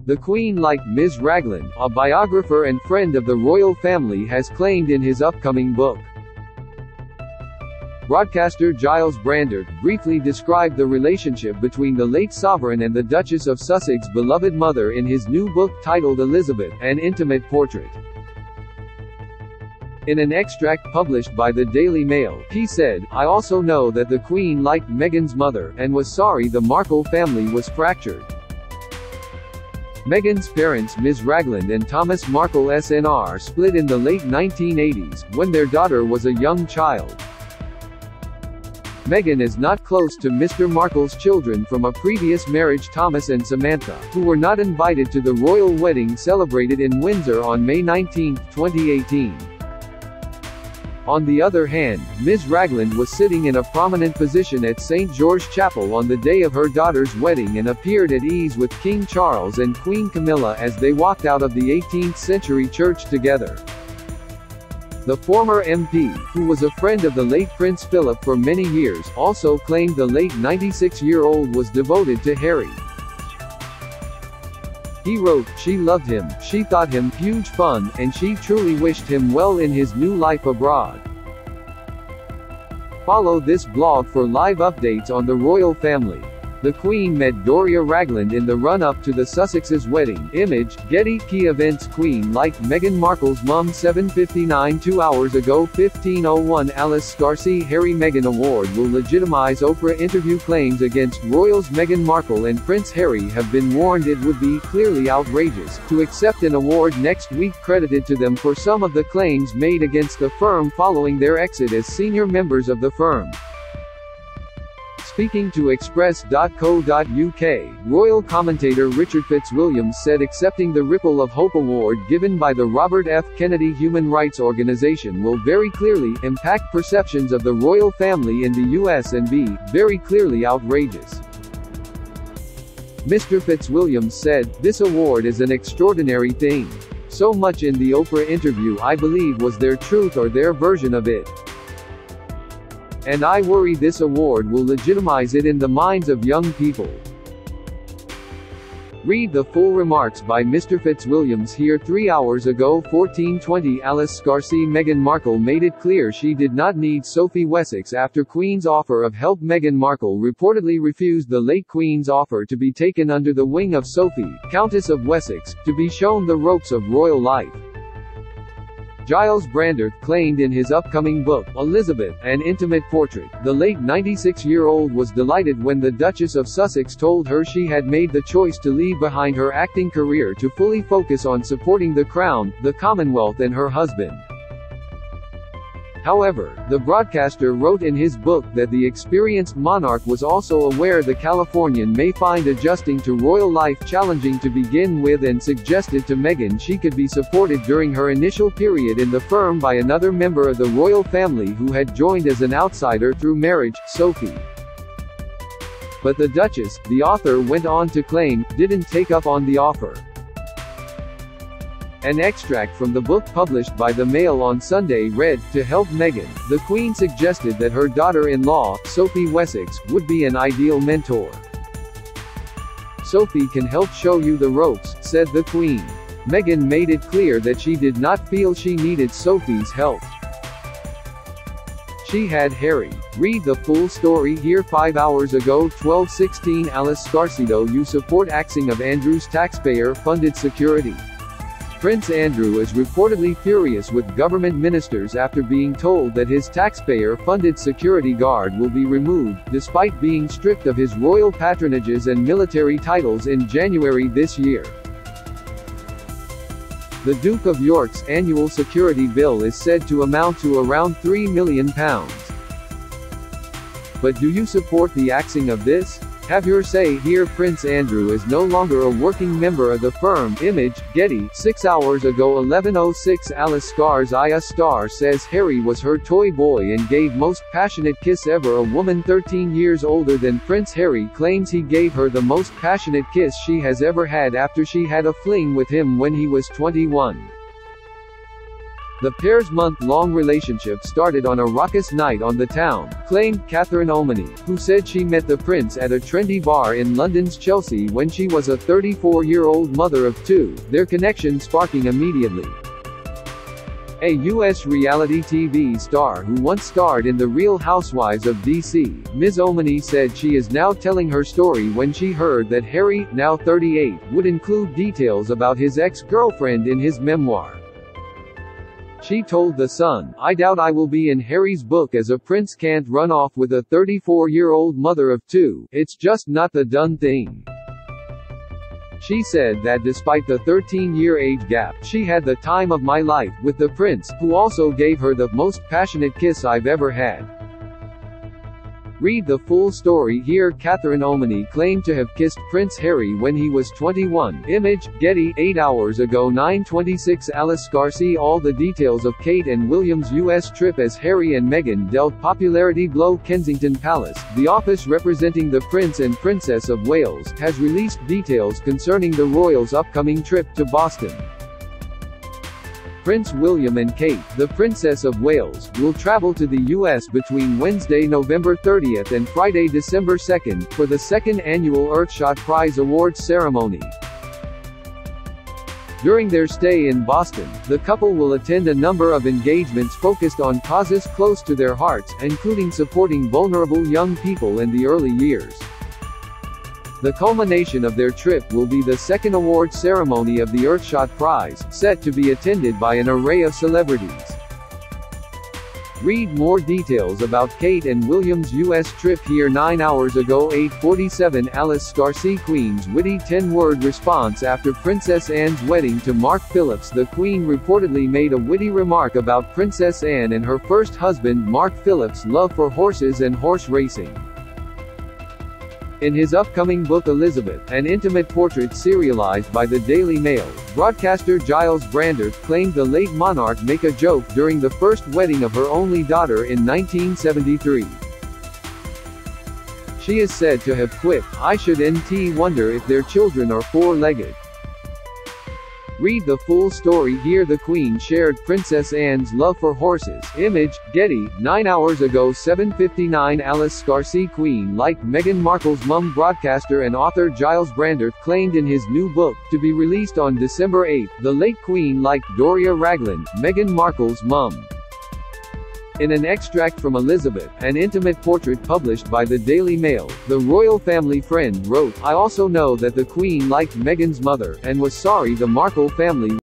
The Queen, like Ms. Ragland, a biographer and friend of the royal family, has claimed in his upcoming book. Broadcaster Gyles Brandreth briefly described the relationship between the late sovereign and the Duchess of Sussex' beloved mother in his new book titled Elizabeth, An Intimate Portrait. In an extract published by the Daily Mail, he said, "I also know that the Queen liked Meghan's mother, and was sorry the Markle family was fractured." Meghan's parents, Ms. Ragland and Thomas Markle SNR, split in the late 1980s, when their daughter was a young child. Meghan is not close to Mr. Markle's children from a previous marriage, Thomas and Samantha, who were not invited to the royal wedding celebrated in Windsor on May 19, 2018. On the other hand, Ms. Ragland was sitting in a prominent position at St. George Chapel on the day of her daughter's wedding and appeared at ease with King Charles and Queen Camilla as they walked out of the 18th-century church together. The former MP, who was a friend of the late Prince Philip for many years, also claimed the late 96-year-old was devoted to Harry. He wrote, "She loved him, she thought him huge fun, and she truly wished him well in his new life abroad." Follow this blog for live updates on the royal family. The Queen met Doria Ragland in the run-up to the Sussexes' wedding. Image, Getty. Key events: Queen liked Meghan Markle's mum. 7:59 2 hours ago. 15:01 Alice Scarcey. Harry Meghan Award will legitimize Oprah interview. Claims against royals Meghan Markle and Prince Harry have been warned it would be clearly outrageous to accept an award next week credited to them for some of the claims made against the firm following their exit as senior members of the firm. Speaking to Express.co.uk, royal commentator Richard Fitzwilliams said accepting the Ripple of Hope Award given by the Robert F. Kennedy Human Rights Organization will very clearly impact perceptions of the royal family in the US and be very clearly outrageous. Mr. Fitzwilliams said, "This award is an extraordinary thing. So much in the Oprah interview I believe was their truth or their version of it. And I worry this award will legitimize it in the minds of young people." Read the full remarks by Mr. Fitzwilliams here. 3 hours ago. 14:20 Alice Scarcey. Meghan Markle made it clear she did not need Sophie Wessex after Queen's offer of help. Meghan Markle reportedly refused the late Queen's offer to be taken under the wing of Sophie, Countess of Wessex, to be shown the ropes of royal life. Gyles Brandreth claimed in his upcoming book, Elizabeth, An Intimate Portrait, the late 96-year-old was delighted when the Duchess of Sussex told her she had made the choice to leave behind her acting career to fully focus on supporting the Crown, the Commonwealth and her husband. However, the broadcaster wrote in his book that the experienced monarch was also aware the Californian may find adjusting to royal life challenging to begin with and suggested to Meghan she could be supported during her initial period in the firm by another member of the royal family who had joined as an outsider through marriage, Sophie. But the Duchess, the author went on to claim, didn't take up on the offer. An extract from the book published by the Mail on Sunday read, "To help Meghan, the Queen suggested that her daughter-in-law, Sophie Wessex, would be an ideal mentor. Sophie can help show you the ropes," said the Queen. Meghan made it clear that she did not feel she needed Sophie's help. She had Harry. Read the full story here. 5 hours ago. 12:16 Alice Scarcey. Though you support axing of Andrew's taxpayer-funded security. Prince Andrew is reportedly furious with government ministers after being told that his taxpayer-funded security guard will be removed, despite being stripped of his royal patronages and military titles in January this year. The Duke of York's annual security bill is said to amount to around £3 million. But do you support the axing of this? Have your say here. Prince Andrew is no longer a working member of the firm. Image, Getty. 6 hours ago. 11:06 Alice Scarcey. Star says Harry was her toy boy and gave most passionate kiss ever. A woman 13 years older than Prince Harry claims he gave her the most passionate kiss she has ever had after she had a fling with him when he was 21. The pair's month-long relationship started on a raucous night on the town, claimed Catherine Omani, who said she met the prince at a trendy bar in London's Chelsea when she was a 34-year-old mother of two, their connection sparking immediately. A U.S. reality TV star who once starred in The Real Housewives of D.C., Ms. Omani said she is now telling her story when she heard that Harry, now 38, would include details about his ex-girlfriend in his memoir. She told The Sun, "I doubt I will be in Harry's book as a prince can't run off with a 34-year-old mother of two, it's just not the done thing." She said that despite the 13-year age gap, she had the time of my life with the prince, who also gave her the most passionate kiss I've ever had. Read the full story here. Catherine Omani claimed to have kissed Prince Harry when he was 21. Image, Getty, 8 hours ago 9:26 Alice Scarcey. All the details of Kate and William's U.S. trip as Harry and Meghan dealt popularity blow. Kensington Palace, the office representing the Prince and Princess of Wales, has released details concerning the royals' upcoming trip to Boston. Prince William and Kate, the Princess of Wales, will travel to the U.S. between Wednesday, November 30th and Friday, December 2nd, for the second annual Earthshot Prize Awards ceremony. During their stay in Boston, the couple will attend a number of engagements focused on causes close to their hearts, including supporting vulnerable young people in the early years. The culmination of their trip will be the second award ceremony of the Earthshot Prize, set to be attended by an array of celebrities. Read more details about Kate and William's U.S. trip here. 9 hours ago 8:47 Alice Scarcey. Queen's witty 10-word response after Princess Anne's wedding to Mark Phillips. The Queen reportedly made a witty remark about Princess Anne and her first husband Mark Phillips' love for horses and horse racing. In his upcoming book Elizabeth, an intimate portrait serialized by the Daily Mail, broadcaster Gyles Brandreth claimed the late monarch made a joke during the first wedding of her only daughter in 1973. She is said to have quipped, "I should wonder if their children are four-legged." Read the full story here. The Queen shared Princess Anne's love for horses. Image, Getty, 9 hours ago 7:59 Alice Scarcey. Queen liked Meghan Markle's mum. Broadcaster and author Gyles Brandreth claimed in his new book, to be released on December 8, the late Queen liked Doria Ragland, Meghan Markle's mum. In an extract from Elizabeth, an intimate portrait published by the Daily Mail, the royal family friend wrote, "I also know that the Queen liked Meghan's mother, and was sorry the Markle family